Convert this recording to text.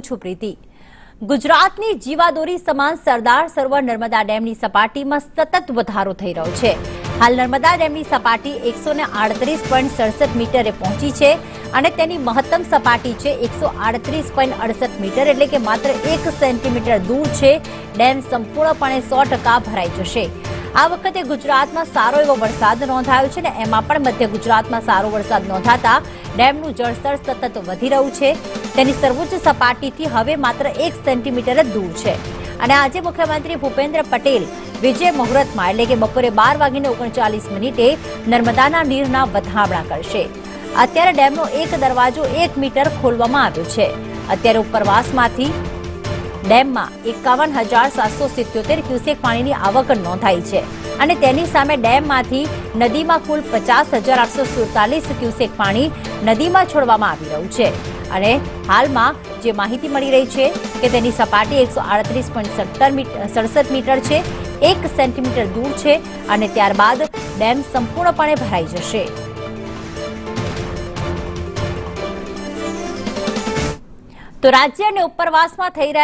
છું પ્રીતિ। ગુજરાતની જીવાદોરી સમાન સરદાર સરોવર નર્મદા ડેમની સપાટીમાં સતત વધારો થઈ રહ્યો છે। હાલ નર્મદા ડેમની સપાટી 138.67 મીટરે પહોંચી છે અને તેની મહત્તમ સપાટી છે 138.68 મીટર, એટલે કે માત્ર 1 સેન્ટીમીટર દૂર છે ડેમ સંપૂર્ણપણે 100% ભરાઈ જશે। આ વખતે ગુજરાતમાં સારો એવો વરસાદ નોંધાયો છે ને એમાં પણ મધ્ય ગુજરાતમાં સારો વરસાદ નોંધાતા ડેમનું જળસ્તર સતત વધી રહ્યું છે। તેની સર્વોચ્ચ સપાટીથી હવે માત્ર 1 સેન્ટીમીટર જ દૂર છે અને આજે મુખ્યમંત્રી ભૂપેન્દ્ર પટેલ વિજય મુહૂર્તમાં એટલે કે બપોરે 12:39 નર્મદાના નીરના વધામણા કરશે। અત્યારે ડેમનો એક દરવાજો 1 મીટર ખોલવામાં આવ્યો છે। અત્યારે ઉપરવાસમાંથી ડેમમાં 51,777 ક્યુસેક પાણીની આવક નોંધાઈ છે અને તેની સામે ડેમમાંથી નદીમાં કુલ 50,847 ક્યુસેક પાણી નદીમાં છોડવામાં આવી રહ્યું છે અને હાલમાં જે માહિતી મળી રહી છે કે તેની સપાટી 138.67 મીટર છે, 1 સેન્ટીમીટર દૂર છે અને ત્યારબાદ ડેમ સંપૂર્ણપણે ભરાઈ જશે। તો રાજ્ય અને ઉપરવાસમાં થઈ રહેલા